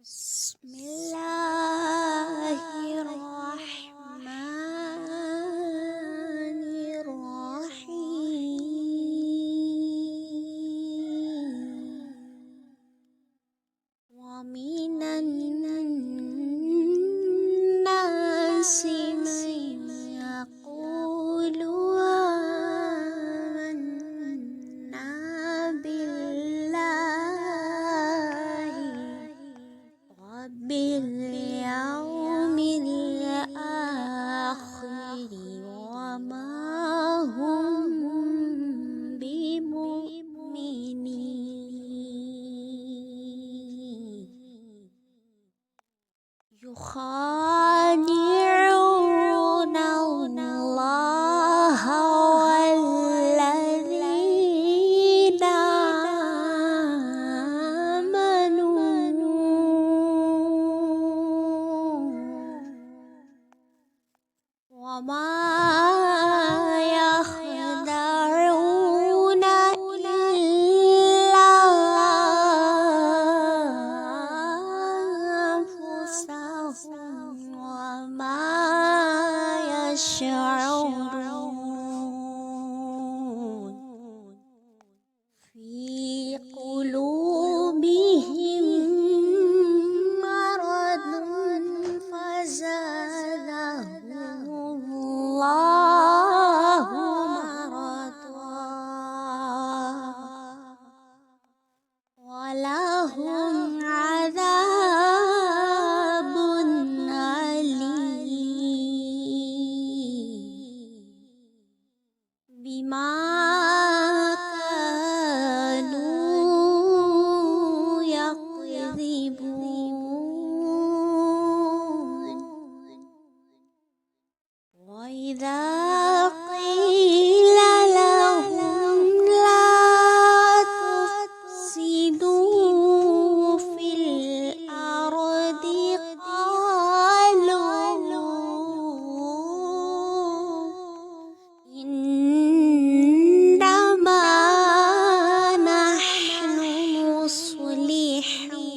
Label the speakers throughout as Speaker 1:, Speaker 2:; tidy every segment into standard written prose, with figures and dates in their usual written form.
Speaker 1: بسم الله الرحمن الرحيم ومن الناس من يقول آمنا بالله وباليوم الآخر وما هم بمؤمنين يخادعون الله والذين وما يخدعون إلا أنفسهم وما يشعرون في قلوبهم مرض فزادهم الله مرضا ولهم عذاب أليم بما كانوا يكذبون وإذا قيل لهم لا تفسدوا في الأرض قالوا إنما نحن مصلحون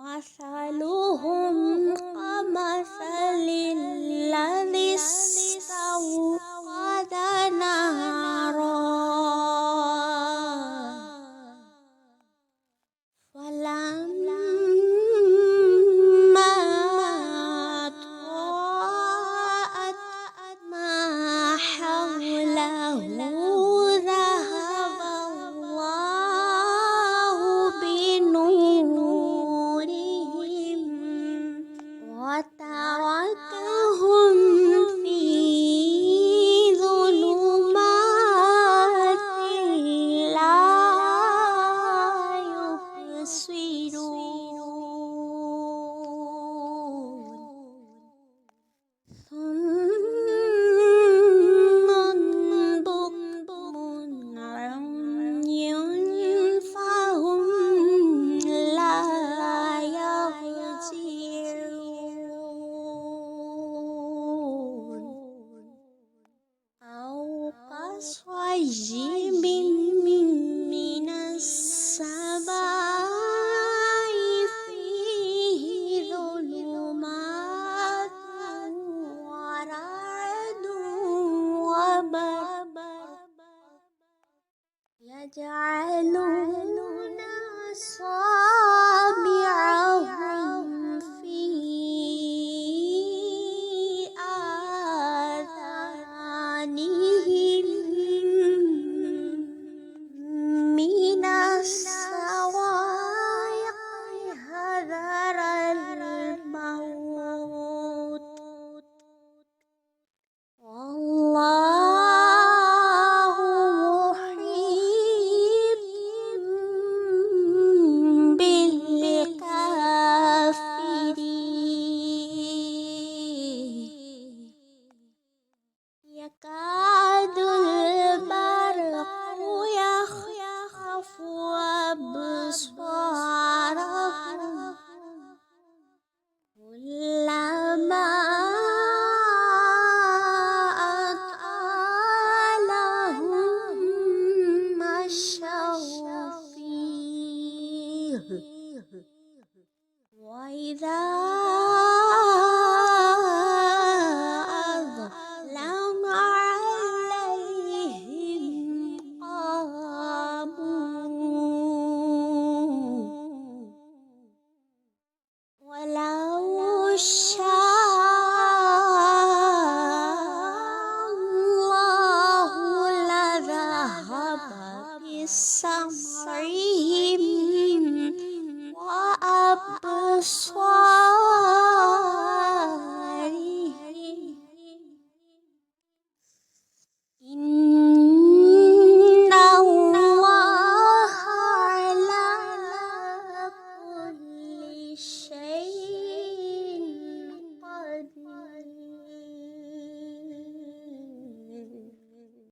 Speaker 1: مثلهم كمثل الذي استوقد نارا فلما أضاءت ما حوله ذهب الله بنورهم وتركهم في ظلمات لا يبصرون صم بكم عمي فهم لا يرجعون أو كصيب من السماء فيه ظلمات ورعد وبرق يجعلون أصابعهم في آذانهم من الصواعق حذر الموت والله محيط بالكافرين يكاد البرق يخطف أبصارهم كلما أضاء لهم مشوا فيه وإذا